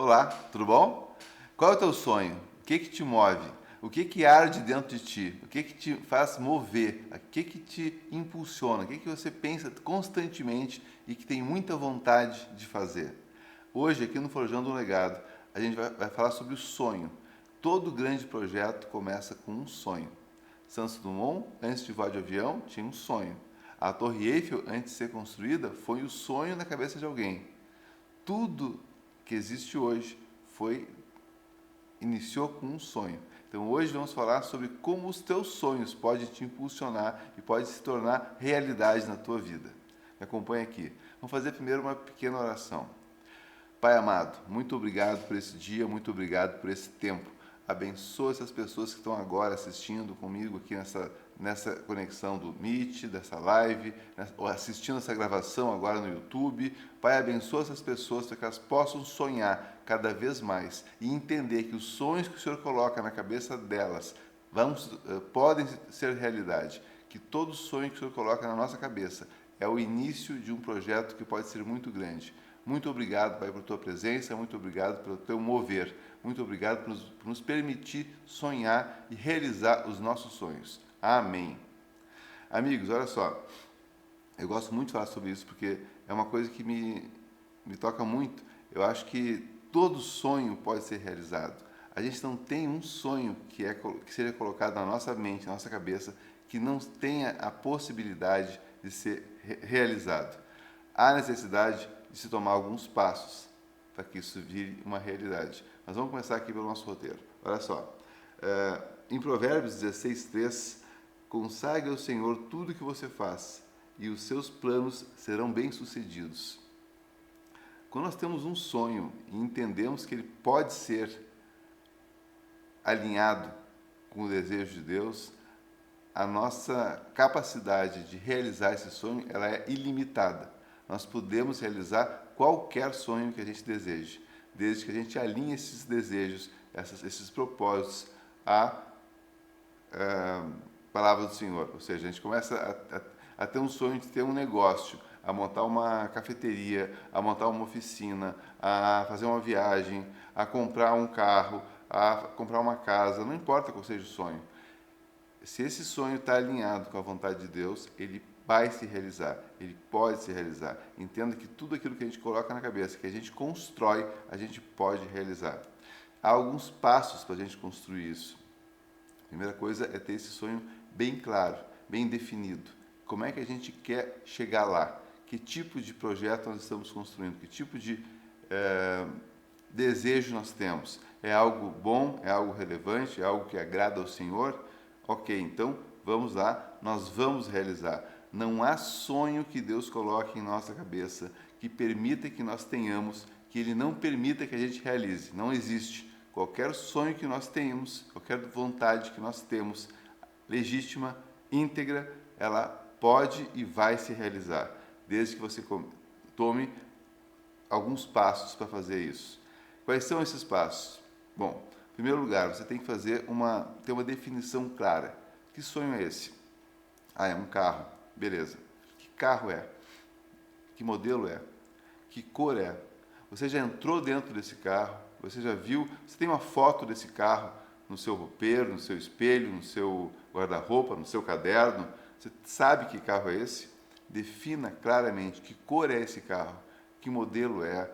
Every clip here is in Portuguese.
Olá, tudo bom? Qual é o teu sonho? O que te move? O que arde dentro de ti? O que te faz mover? O que te impulsiona? O que você pensa constantemente e que tem muita vontade de fazer? Hoje, aqui no Forjando um Legado, a gente vai falar sobre o sonho. Todo grande projeto começa com um sonho. Santos Dumont, antes de voar de avião, tinha um sonho. A Torre Eiffel, antes de ser construída, foi o sonho na cabeça de alguém. Tudo que existe hoje iniciou com um sonho. Então hoje vamos falar sobre como os teus sonhos podem te impulsionar e podem se tornar realidade na tua vida. Me acompanha aqui. Vamos fazer primeiro uma pequena oração. Pai amado, muito obrigado por esse dia, muito obrigado por esse tempo. Abençoa essas pessoas que estão agora assistindo comigo aqui nessa conexão do Meet, dessa live, ou assistindo essa gravação agora no YouTube. Pai, abençoa essas pessoas para que elas possam sonhar cada vez mais e entender que os sonhos que o Senhor coloca na cabeça delas podem ser realidade. Que todo sonho que o Senhor coloca na nossa cabeça é o início de um projeto que pode ser muito grande. Muito obrigado, Pai, por tua presença, muito obrigado pelo teu mover, muito obrigado por nos permitir sonhar e realizar os nossos sonhos. Amém. Amigos, olha só, eu gosto muito de falar sobre isso porque é uma coisa que me toca muito. Eu acho que todo sonho pode ser realizado. A gente não tem um sonho que seja colocado na nossa mente, na nossa cabeça, que não tenha a possibilidade de ser realizado. Há necessidade de se tomar alguns passos para que isso vire uma realidade. Mas vamos começar aqui pelo nosso roteiro. Olha só, em Provérbios 16:3, consagre ao Senhor tudo o que você faz e os seus planos serão bem-sucedidos. Quando nós temos um sonho e entendemos que ele pode ser alinhado com o desejo de Deus, a nossa capacidade de realizar esse sonho ela é ilimitada. Nós podemos realizar qualquer sonho que a gente deseje, desde que a gente alinhe esses desejos, esses propósitos à palavra do Senhor. Ou seja, a gente começa a ter um sonho de ter um negócio, a montar uma cafeteria, a montar uma oficina, a fazer uma viagem, a comprar um carro, a comprar uma casa, não importa qual seja o sonho. Se esse sonho está alinhado com a vontade de Deus, ele vai se realizar, ele pode se realizar. Entenda que tudo aquilo que a gente coloca na cabeça, que a gente constrói, a gente pode realizar. Há alguns passos para a gente construir isso. A primeira coisa é ter esse sonho bem claro, bem definido. Como é que a gente quer chegar lá? Que tipo de projeto nós estamos construindo? Que tipo de desejo nós temos? É algo bom? É algo relevante? É algo que agrada ao Senhor? Ok, então vamos lá, nós vamos realizar. Não há sonho que Deus coloque em nossa cabeça que permita que nós tenhamos, que Ele não permita que a gente realize. Não existe. Qualquer sonho que nós tenhamos, qualquer vontade que nós temos, legítima, íntegra, ela pode e vai se realizar, desde que você tome alguns passos para fazer isso. Quais são esses passos? Bom, em primeiro lugar, você tem que ter uma definição clara. Que sonho é esse? Ah, é um carro. Beleza. Que carro é? Que modelo é? Que cor é? Você já entrou dentro desse carro? Você já viu? Você tem uma foto desse carro no seu roupeiro, no seu espelho, no seu guarda-roupa, no seu caderno? Você sabe que carro é esse? Defina claramente que cor é esse carro, que modelo é.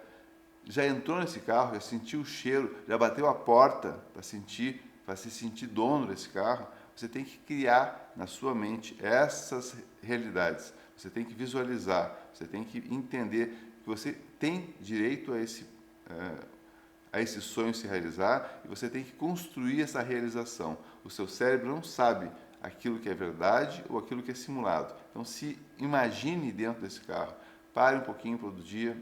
Já entrou nesse carro, já sentiu o cheiro, já bateu a porta para se sentir dono desse carro. Você tem que criar na sua mente essas realidades. Você tem que visualizar, você tem que entender que você tem direito a esse sonho se realizar e você tem que construir essa realização. O seu cérebro não sabe aquilo que é verdade ou aquilo que é simulado. Então, se imagine dentro desse carro. Pare um pouquinho todo dia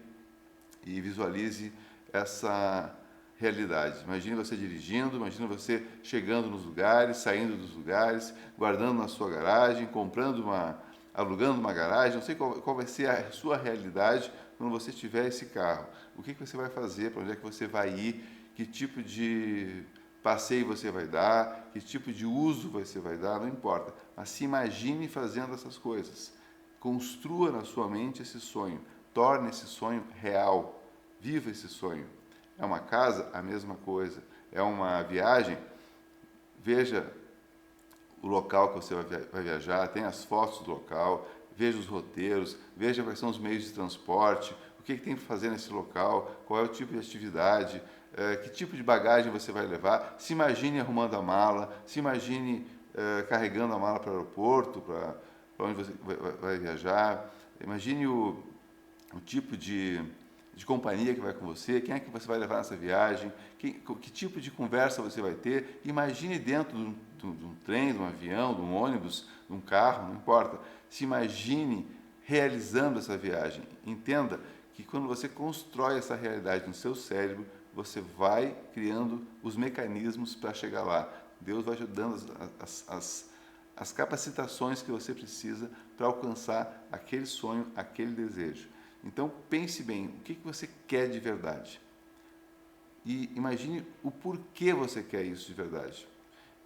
e visualize essa realidade. Imagine você dirigindo, imagine você chegando nos lugares, saindo dos lugares, guardando na sua garagem, alugando uma garagem. Não sei qual vai ser a sua realidade quando você tiver esse carro. O que você vai fazer, para onde é que você vai ir, que tipo de passeio você vai dar, que tipo de uso você vai dar, não importa. Mas se imagine fazendo essas coisas. Construa na sua mente esse sonho. Torne esse sonho real. Viva esse sonho. É uma casa? A mesma coisa. É uma viagem? Veja o local que você vai viajar, tem as fotos do local, veja os roteiros, veja quais são os meios de transporte, o que tem para fazer nesse local, qual é o tipo de atividade, que tipo de bagagem você vai levar. Se imagine arrumando a mala, se imagine carregando a mala para o aeroporto, para onde você vai viajar. Imagine o tipo de companhia que vai com você, quem é que você vai levar nessa viagem, que tipo de conversa você vai ter. Imagine dentro de um trem, de um avião, de um ônibus, de um carro, não importa. Se imagine realizando essa viagem. Entenda que quando você constrói essa realidade no seu cérebro, você vai criando os mecanismos para chegar lá. Deus vai ajudando as capacitações que você precisa para alcançar aquele sonho, aquele desejo. Então pense bem, o que você quer de verdade? E imagine o porquê você quer isso de verdade.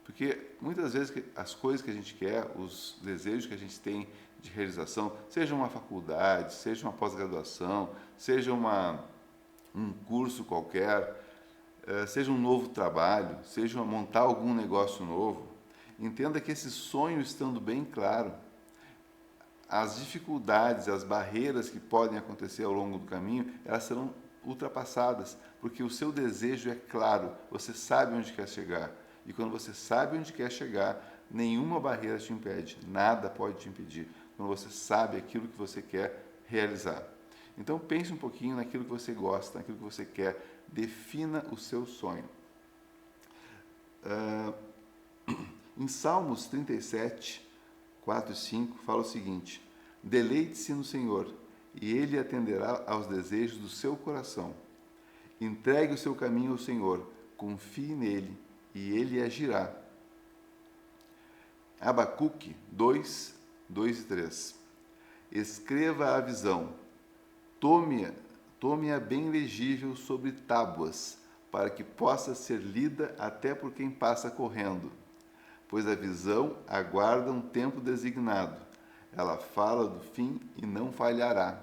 Porque muitas vezes as coisas que a gente quer, os desejos que a gente tem de realização, seja uma faculdade, seja uma pós-graduação, seja um curso qualquer, seja um novo trabalho, seja montar algum negócio novo, entenda que esse sonho estando bem claro, as dificuldades, as barreiras que podem acontecer ao longo do caminho, elas serão ultrapassadas, porque o seu desejo é claro, você sabe onde quer chegar. E quando você sabe onde quer chegar, nenhuma barreira te impede, nada pode te impedir, quando você sabe aquilo que você quer realizar. Então pense um pouquinho naquilo que você gosta, naquilo que você quer, defina o seu sonho. Em Salmos 37, 4 e 5, fala o seguinte: deleite-se no Senhor, e Ele atenderá aos desejos do seu coração. Entregue o seu caminho ao Senhor, confie nele, e Ele agirá. Abacuque 2, 2 e 3. Escreva a visão, tome-a bem legível sobre tábuas, para que possa ser lida até por quem passa correndo. Pois a visão aguarda um tempo designado. Ela fala do fim e não falhará.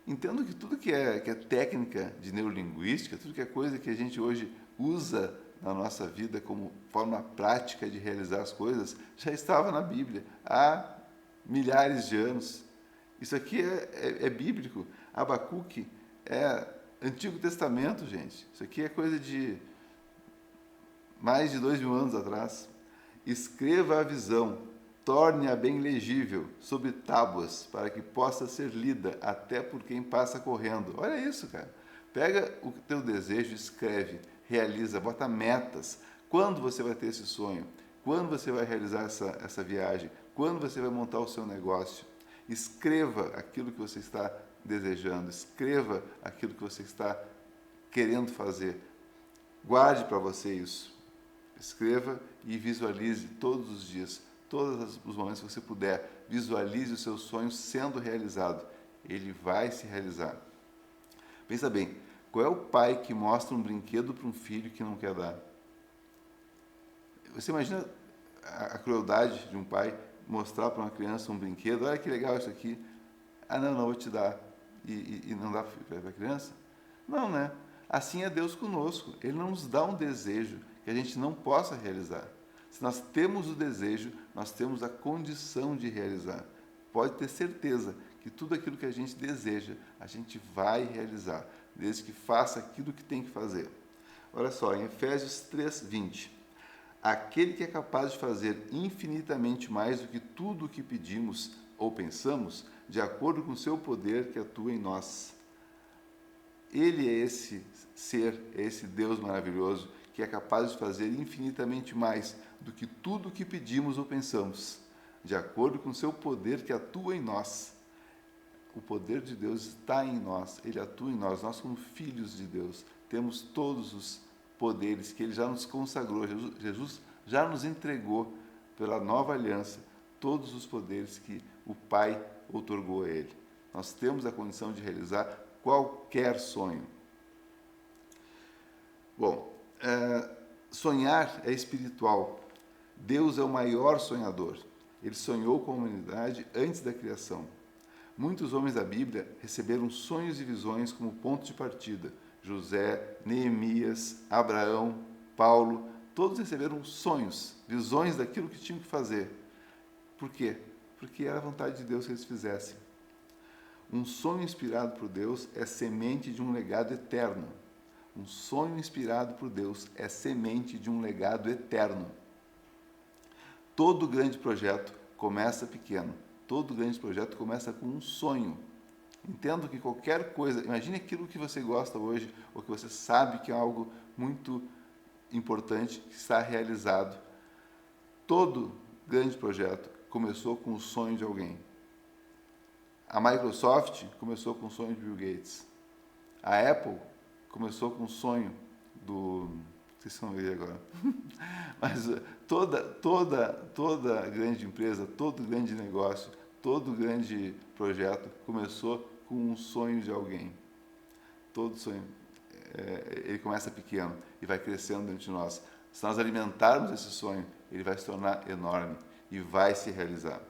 Entendo que tudo que é técnica de neurolinguística, tudo que é coisa que a gente hoje usa na nossa vida como forma prática de realizar as coisas, já estava na Bíblia há milhares de anos. Isso aqui é bíblico. Abacuque é Antigo Testamento, gente. Isso aqui é coisa de mais de 2000 anos atrás. Escreva a visão, torne-a bem legível, sobre tábuas, para que possa ser lida até por quem passa correndo. Olha isso, cara. Pega o teu desejo, escreve, realiza, bota metas. Quando você vai ter esse sonho? Quando você vai realizar essa viagem? Quando você vai montar o seu negócio? Escreva aquilo que você está desejando, escreva aquilo que você está querendo fazer. Guarde para você isso. Escreva e visualize todos os dias, todos os momentos que você puder. Visualize o seu sonho sendo realizado. Ele vai se realizar. Pensa bem, qual é o pai que mostra um brinquedo para um filho que não quer dar? Você imagina a crueldade de um pai mostrar para uma criança um brinquedo? Olha que legal isso aqui. Ah, não, vou te dar. E não dá para a criança? Não, né? Assim é Deus conosco. Ele não nos dá um desejo que a gente não possa realizar. Se nós temos o desejo, nós temos a condição de realizar. Pode ter certeza que tudo aquilo que a gente deseja, a gente vai realizar, desde que faça aquilo que tem que fazer. Olha só, em Efésios 3:20. Aquele que é capaz de fazer infinitamente mais do que tudo o que pedimos ou pensamos, de acordo com o seu poder que atua em nós. Ele é esse ser, é esse Deus maravilhoso que é capaz de fazer infinitamente mais do que tudo o que pedimos ou pensamos, de acordo com o seu poder que atua em nós. O poder de Deus está em nós, Ele atua em nós. Nós somos filhos de Deus, temos todos os poderes que Ele já nos consagrou. Jesus já nos entregou pela nova aliança todos os poderes que o Pai outorgou a Ele. Nós temos a condição de realizar qualquer sonho. Bom, sonhar é espiritual. Deus é o maior sonhador. Ele sonhou com a humanidade antes da criação. Muitos homens da Bíblia receberam sonhos e visões como ponto de partida. José, Neemias, Abraão, Paulo, todos receberam sonhos, visões daquilo que tinham que fazer. Por quê? Porque era a vontade de Deus que eles fizessem. Um sonho inspirado por Deus é semente de um legado eterno. Um sonho inspirado por Deus é semente de um legado eterno. Todo grande projeto começa pequeno. Todo grande projeto começa com um sonho. Entendo que qualquer coisa, imagine aquilo que você gosta hoje, ou que você sabe que é algo muito importante, que está realizado. Todo grande projeto começou com o sonho de alguém. A Microsoft começou com o sonho de Bill Gates. A Apple começou com o sonho do... Vocês vão ver agora. Mas toda grande empresa, todo grande negócio, todo grande projeto começou com um sonho de alguém. Todo sonho, ele começa pequeno e vai crescendo dentro de nós. Se nós alimentarmos esse sonho, ele vai se tornar enorme e vai se realizar.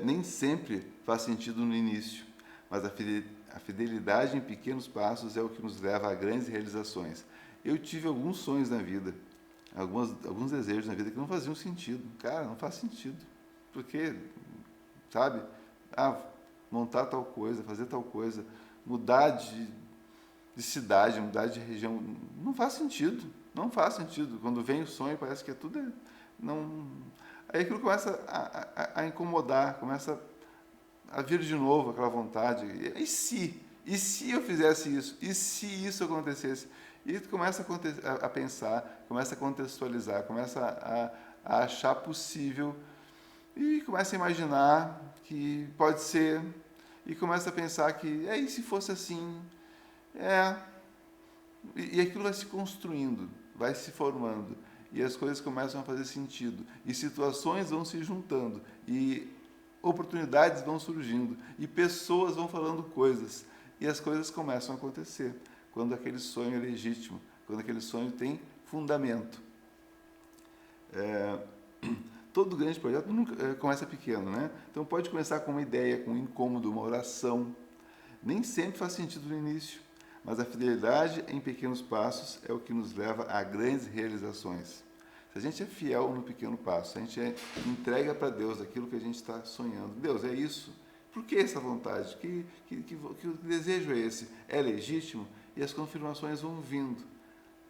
Nem sempre faz sentido no início, mas a fidelidade em pequenos passos é o que nos leva a grandes realizações. Eu tive alguns sonhos na vida, alguns desejos na vida que não faziam sentido. Cara, não faz sentido. Porque, sabe? Montar tal coisa, fazer tal coisa, mudar de cidade, mudar de região, não faz sentido. Não faz sentido. Quando vem o sonho, parece que é tudo... Não... Aí aquilo começa a incomodar, começa a vir de novo aquela vontade. E se? E se eu fizesse isso? E se isso acontecesse? E tu começa a pensar, começa a contextualizar, começa a achar possível e começa a imaginar que pode ser e começa a pensar que, e se fosse assim? E aquilo vai se construindo, vai se formando. E as coisas começam a fazer sentido. E situações vão se juntando. E oportunidades vão surgindo. E pessoas vão falando coisas. E as coisas começam a acontecer. Quando aquele sonho é legítimo. Quando aquele sonho tem fundamento. Todo grande projeto nunca começa pequeno, né? Então pode começar com uma ideia, com um incômodo, uma oração. Nem sempre faz sentido no início. Mas a fidelidade em pequenos passos é o que nos leva a grandes realizações. Se a gente é fiel no pequeno passo, se a gente entrega para Deus aquilo que a gente está sonhando, Deus, é isso? Por que essa vontade? Que desejo é esse? É legítimo? E as confirmações vão vindo.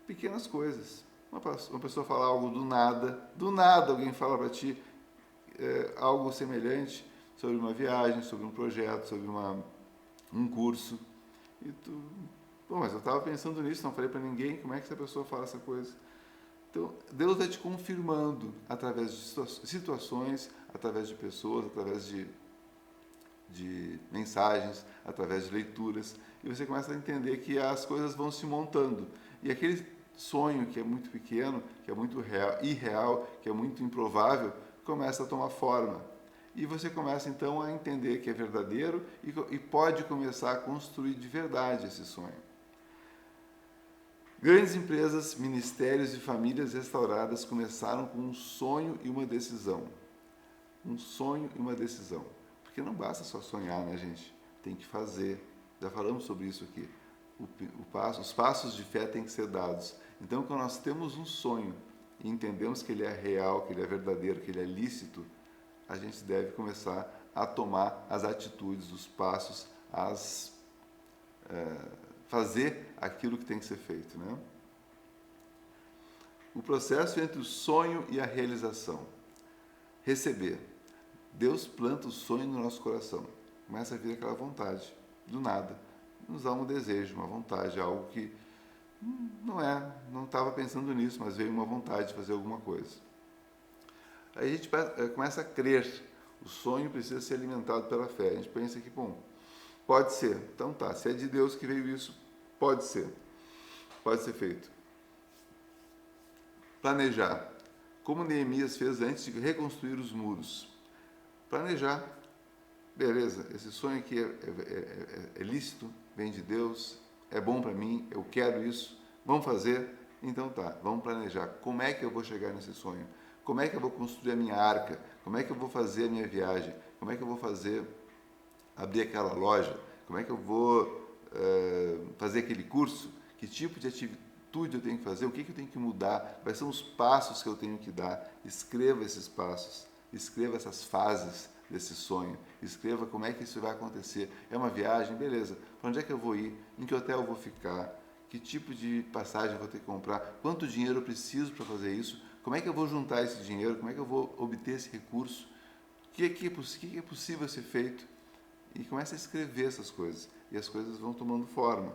Pequenas coisas. Uma pessoa fala algo do nada alguém fala para ti algo semelhante sobre uma viagem, sobre um projeto, sobre um curso. E tu... mas eu estava pensando nisso, não falei para ninguém, como é que essa pessoa fala essa coisa? Então, Deus vai te confirmando através de situações, através de pessoas, através de mensagens, através de leituras, e você começa a entender que as coisas vão se montando. E aquele sonho que é muito pequeno, que é muito irreal, que é muito improvável, começa a tomar forma. E você começa então a entender que é verdadeiro e pode começar a construir de verdade esse sonho. Grandes empresas, ministérios e famílias restauradas começaram com um sonho e uma decisão. Um sonho e uma decisão. Porque não basta só sonhar, né, gente? Tem que fazer. Já falamos sobre isso aqui. Os passos de fé têm que ser dados. Então, quando nós temos um sonho e entendemos que ele é real, que ele é verdadeiro, que ele é lícito, a gente deve começar a tomar as atitudes, os passos, fazer aquilo que tem que ser feito, né? O processo entre o sonho e a realização. Receber. Deus planta o sonho no nosso coração. Começa a vir aquela vontade, do nada. Nos dá um desejo, uma vontade, algo que não estava pensando nisso, mas veio uma vontade de fazer alguma coisa. Aí a gente começa a crer. O sonho precisa ser alimentado pela fé. A gente pensa que, pode ser. Então tá, se é de Deus que veio isso, pode ser. Pode ser feito. Planejar. Como Neemias fez antes de reconstruir os muros. Planejar. Beleza, esse sonho aqui é lícito, vem de Deus, é bom para mim, eu quero isso, vamos fazer? Então tá, vamos planejar. Como é que eu vou chegar nesse sonho? Como é que eu vou construir a minha arca? Como é que eu vou fazer a minha viagem? Como é que eu vou abrir aquela loja? Como é que eu vou fazer aquele curso, que tipo de atitude eu tenho que fazer, o que eu tenho que mudar, quais são os passos que eu tenho que dar. Escreva esses passos, escreva essas fases desse sonho, escreva como é que isso vai acontecer. É uma viagem? Beleza. Para onde é que eu vou ir? Em que hotel eu vou ficar? Que tipo de passagem eu vou ter que comprar? Quanto dinheiro eu preciso para fazer isso? Como é que eu vou juntar esse dinheiro? Como é que eu vou obter esse recurso? O que é possível ser feito? E começa a escrever essas coisas. E as coisas vão tomando forma.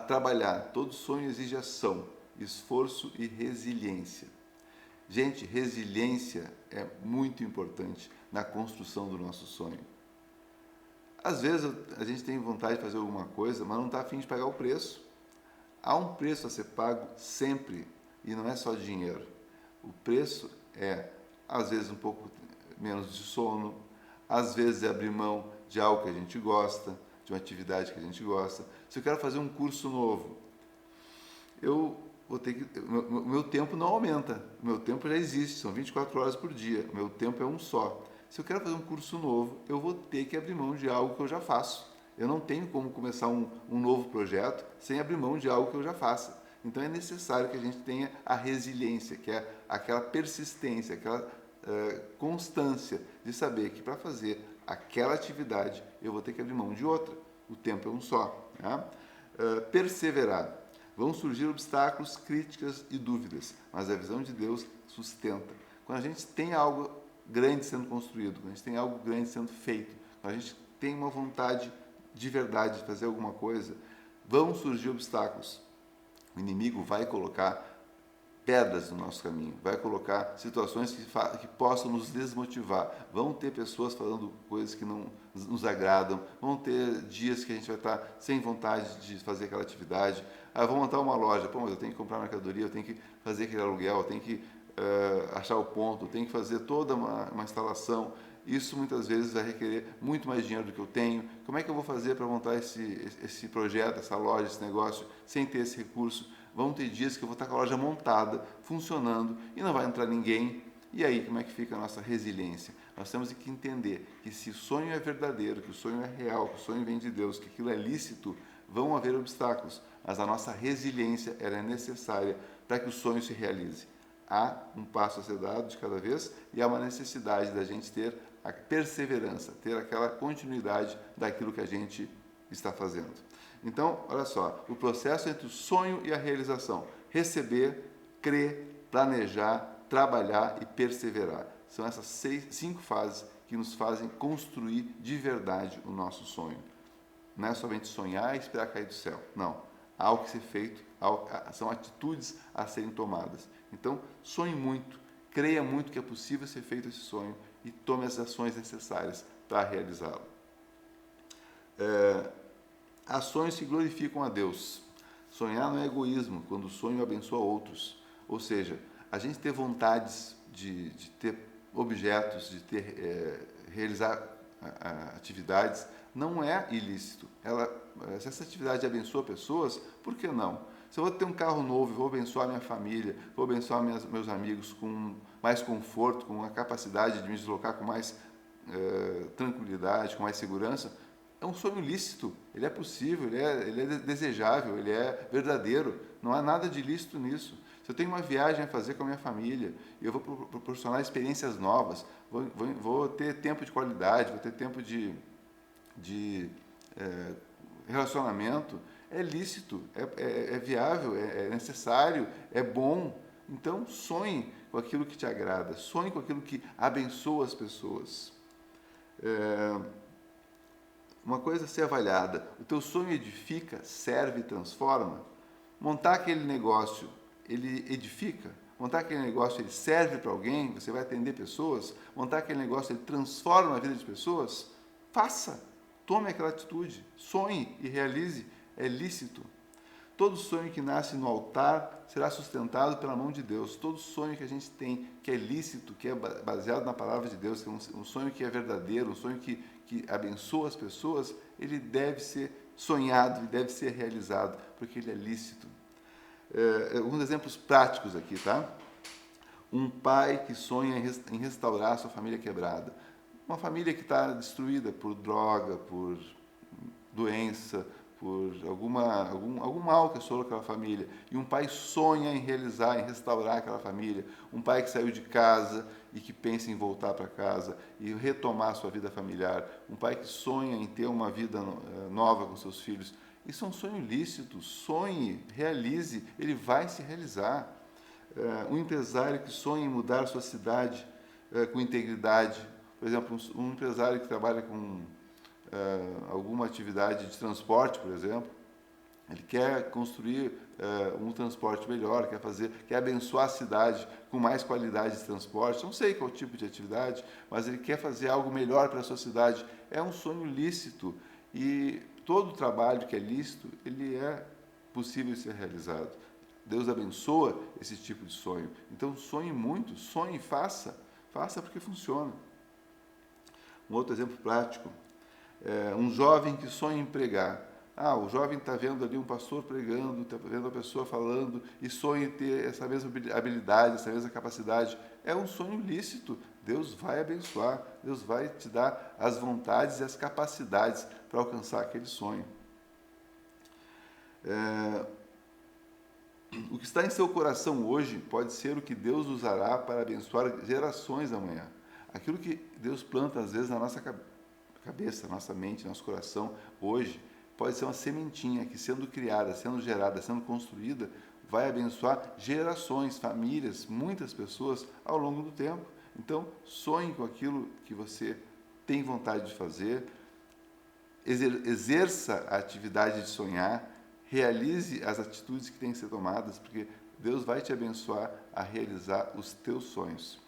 Trabalhar. Todo sonho exige ação, esforço e resiliência. Gente, resiliência é muito importante na construção do nosso sonho. Às vezes a gente tem vontade de fazer alguma coisa, mas não está a fim de pagar o preço. Há um preço a ser pago sempre, e não é só dinheiro. O preço é, às vezes, um pouco menos de sono, às vezes é abrir mão de algo que a gente gosta, de uma atividade que a gente gosta. Se eu quero fazer um curso novo, eu vou ter que... O meu tempo não aumenta, o meu tempo já existe, são 24 horas por dia, o meu tempo é um só. Se eu quero fazer um curso novo, eu vou ter que abrir mão de algo que eu já faço. Eu não tenho como começar um novo projeto sem abrir mão de algo que eu já faça. Então é necessário que a gente tenha a resiliência, que é aquela persistência, aquela constância de saber que para fazer aquela atividade eu vou ter que abrir mão de outra. O tempo é um só. Né? Perseverar. Vão surgir obstáculos, críticas e dúvidas, mas a visão de Deus sustenta. Quando a gente tem algo grande sendo construído, quando a gente tem algo grande sendo feito, quando a gente tem uma vontade de verdade de fazer alguma coisa, vão surgir obstáculos. O inimigo vai colocar pedras no nosso caminho, vai colocar situações que possam nos desmotivar. Vão ter pessoas falando coisas que não nos agradam, vão ter dias que a gente vai estar sem vontade de fazer aquela atividade. Vou montar uma loja, mas eu tenho que comprar mercadoria, eu tenho que fazer aquele aluguel, eu tenho que achar o ponto, eu tenho que fazer toda uma instalação. Isso muitas vezes vai requerer muito mais dinheiro do que eu tenho. Como é que eu vou fazer para montar esse projeto, essa loja, esse negócio, sem ter esse recurso? Vão ter dias que eu vou estar com a loja montada, funcionando, e não vai entrar ninguém. E aí, como é que fica a nossa resiliência? Nós temos que entender que se o sonho é verdadeiro, que o sonho é real, que o sonho vem de Deus, que aquilo é lícito, vão haver obstáculos, mas a nossa resiliência ela é necessária para que o sonho se realize. Há um passo a ser dado de cada vez e há uma necessidade da gente ter a perseverança, ter aquela continuidade daquilo que a gente está fazendo. Então, olha só, o processo entre o sonho e a realização. Receber, crer, planejar, trabalhar e perseverar. São essas 5 fases que nos fazem construir de verdade o nosso sonho. Não é somente sonhar e esperar cair do céu. Não. Há algo que ser feito, são atitudes a serem tomadas. Então, sonhe muito, creia muito que é possível ser feito esse sonho e tome as ações necessárias para realizá-lo. Ações que glorificam a Deus. Sonhar não é egoísmo, quando o sonho abençoa outros. Ou seja, a gente ter vontades de ter objetos, de realizar atividades, não é ilícito. Se essa atividade abençoa pessoas, por que não? Se eu vou ter um carro novo, vou abençoar minha família, vou abençoar meus amigos com mais conforto, com a capacidade de me deslocar com mais tranquilidade, com mais segurança, é um sonho lícito, ele é possível, ele é desejável, ele é verdadeiro, não há nada de ilícito nisso. Se eu tenho uma viagem a fazer com a minha família, eu vou proporcionar experiências novas, vou ter tempo de qualidade, vou ter tempo de relacionamento, é lícito, é viável, é necessário, é bom. Então, sonhe com aquilo que te agrada, sonhe com aquilo que abençoa as pessoas. Uma coisa a ser avaliada, o teu sonho edifica, serve e transforma? Montar aquele negócio, ele edifica? Montar aquele negócio, ele serve para alguém? Você vai atender pessoas? Montar aquele negócio, ele transforma a vida de pessoas? Faça! Tome aquela atitude, sonhe e realize, é lícito. Todo sonho que nasce no altar será sustentado pela mão de Deus. Todo sonho que a gente tem, que é lícito, que é baseado na palavra de Deus, que é um sonho que é verdadeiro, um sonho que abençoa as pessoas, ele deve ser sonhado e deve ser realizado, porque ele é lícito. Alguns exemplos práticos aqui, tá? Um pai que sonha em restaurar a sua família quebrada. Uma família que está destruída por droga, por doença, por algum mal que assolou aquela família, e um pai sonha em realizar, em restaurar aquela família, um pai que saiu de casa e que pensa em voltar para casa e retomar a sua vida familiar, um pai que sonha em ter uma vida nova com seus filhos, isso é um sonho lícito. Sonhe, realize, ele vai se realizar. Um empresário que sonha em mudar a sua cidade com integridade, por exemplo, um empresário que trabalha com alguma atividade de transporte, por exemplo, ele quer construir um transporte melhor, quer abençoar a cidade com mais qualidade de transporte, não sei qual tipo de atividade, mas ele quer fazer algo melhor para a sua cidade. É um sonho lícito, e todo trabalho que é lícito, ele é possível ser realizado. Deus abençoa esse tipo de sonho. Então sonhe muito, sonhe e faça porque funciona. Um outro exemplo prático, um jovem que sonha em pregar. O jovem está vendo ali um pastor pregando, está vendo a pessoa falando e sonha em ter essa mesma habilidade, essa mesma capacidade. É um sonho lícito. Deus vai abençoar, Deus vai te dar as vontades e as capacidades para alcançar aquele sonho. O que está em seu coração hoje pode ser o que Deus usará para abençoar gerações amanhã. Aquilo que Deus planta às vezes na nossa cabeça, nossa mente, nosso coração hoje, pode ser uma sementinha que, sendo criada, sendo gerada, sendo construída, vai abençoar gerações, famílias, muitas pessoas ao longo do tempo. Então, sonhe com aquilo que você tem vontade de fazer, exerça a atividade de sonhar, realize as atitudes que têm que ser tomadas, porque Deus vai te abençoar a realizar os teus sonhos.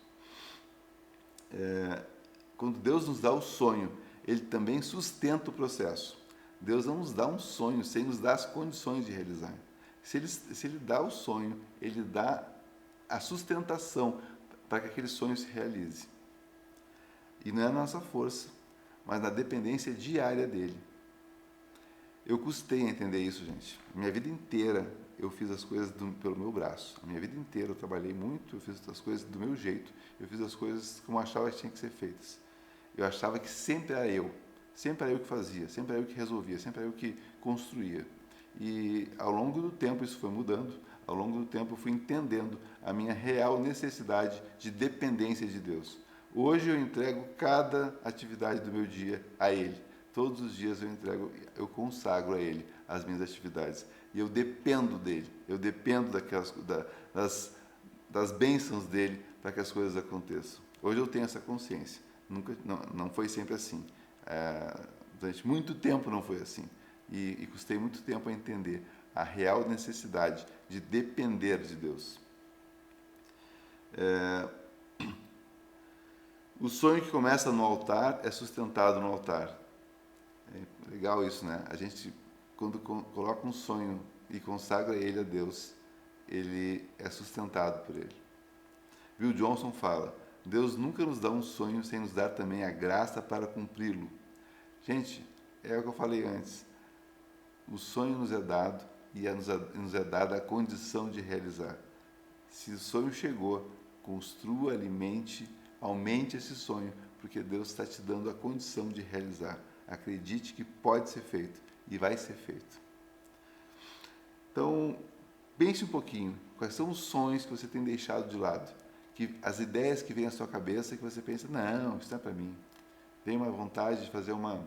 Quando Deus nos dá o sonho, Ele também sustenta o processo. Deus não nos dá um sonho sem nos dar as condições de realizar. Se ele dá o sonho, Ele dá a sustentação para que aquele sonho se realize. E não é a nossa força, mas na dependência diária dEle. Eu custei a entender isso, gente. Minha vida inteira eu fiz as coisas pelo meu braço. A minha vida inteira eu trabalhei muito, eu fiz as coisas do meu jeito, eu fiz as coisas como eu achava que tinham que ser feitas. Eu achava que sempre era eu que fazia, sempre era eu que resolvia, sempre era eu que construía. E ao longo do tempo isso foi mudando, ao longo do tempo eu fui entendendo a minha real necessidade de dependência de Deus. Hoje eu entrego cada atividade do meu dia a Ele. Todos os dias eu consagro a Ele as minhas atividades. E eu dependo dEle, eu dependo das bênçãos dEle para que as coisas aconteçam. Hoje eu tenho essa consciência. Não foi sempre assim. Durante muito tempo não foi assim. E custei muito tempo a entender a real necessidade de depender de Deus. O sonho que começa no altar é sustentado no altar. É legal isso, né? A gente, quando coloca um sonho e consagra ele a Deus, ele é sustentado por ele. Bill Johnson fala: Deus nunca nos dá um sonho sem nos dar também a graça para cumpri-lo. Gente, é o que eu falei antes. O sonho nos é dado e nos é dada a condição de realizar. Se o sonho chegou, construa, alimente, aumente esse sonho, porque Deus está te dando a condição de realizar. Acredite que pode ser feito e vai ser feito. Então, pense um pouquinho. Quais são os sonhos que você tem deixado de lado? As ideias que vêm à sua cabeça que você pensa, não, isso não é para mim. Tem uma vontade de fazer uma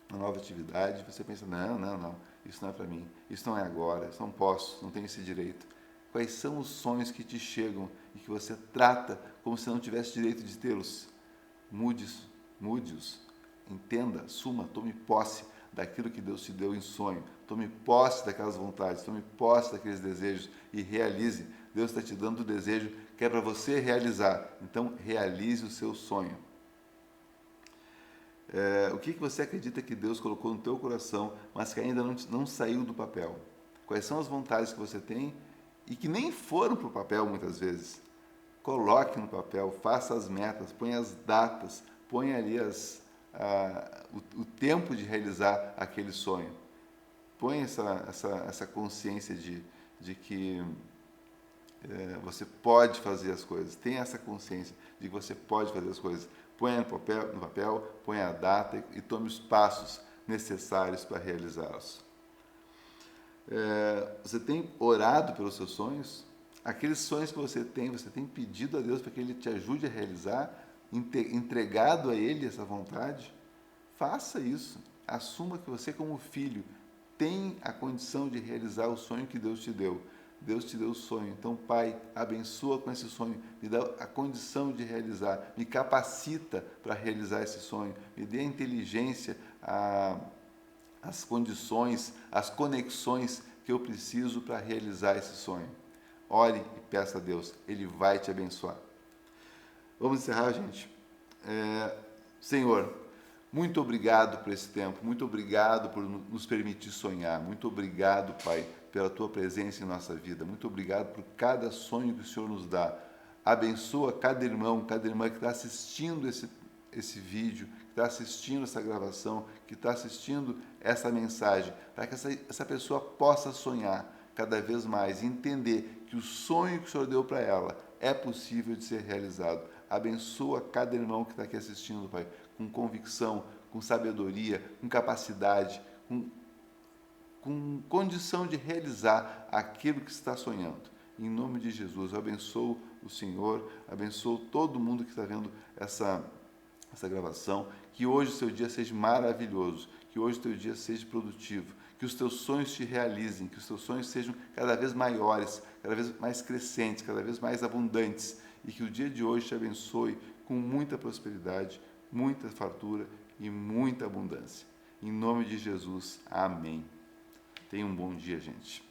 nova atividade, você pensa, não, isso não é para mim, isso não é agora, isso não posso, não tenho esse direito. Quais são os sonhos que te chegam e que você trata como se não tivesse direito de tê-los? Mude-os, entenda, assuma, tome posse daquilo que Deus te deu em sonho, tome posse daquelas vontades, tome posse daqueles desejos e realize. Deus está te dando o desejo que é para você realizar, então realize o seu sonho. O que você acredita que Deus colocou no teu coração, mas que ainda não saiu do papel? Quais são as vontades que você tem e que nem foram para o papel muitas vezes? Coloque no papel, faça as metas, ponha as datas, ponha ali o tempo de realizar aquele sonho. Ponha essa consciência de que você pode fazer as coisas. Tenha essa consciência de que você pode fazer as coisas. Ponha no papel, ponha a data e tome os passos necessários para realizá-los. Você tem orado pelos seus sonhos? Aqueles sonhos que você tem pedido a Deus para que Ele te ajude a realizar, entregado a Ele essa vontade? Faça isso. Assuma que você, como filho, tem a condição de realizar o sonho que Deus te deu. Deus te deu o sonho. Então, Pai, abençoa com esse sonho. Me dá a condição de realizar. Me capacita para realizar esse sonho. Me dê a inteligência, as condições, as conexões que eu preciso para realizar esse sonho. Ore e peça a Deus. Ele vai te abençoar. Vamos encerrar, gente? Senhor, muito obrigado por esse tempo, muito obrigado por nos permitir sonhar, muito obrigado, Pai, pela Tua presença em nossa vida, muito obrigado por cada sonho que o Senhor nos dá. Abençoa cada irmão, cada irmã que está assistindo esse vídeo, que está assistindo essa gravação, que está assistindo essa mensagem, para que essa pessoa possa sonhar cada vez mais e entender que o sonho que o Senhor deu para ela é possível de ser realizado. Abençoa cada irmão que está aqui assistindo, Pai, com convicção, com sabedoria, com capacidade, com condição de realizar aquilo que está sonhando. Em nome de Jesus, eu abençoo o Senhor, abençoo todo mundo que está vendo essa gravação, que hoje o seu dia seja maravilhoso, que hoje o teu dia seja produtivo, que os teus sonhos te realizem, que os teus sonhos sejam cada vez maiores, cada vez mais crescentes, cada vez mais abundantes, e que o dia de hoje te abençoe com muita prosperidade, muita fartura e muita abundância. Em nome de Jesus, amém. Tenha um bom dia, gente.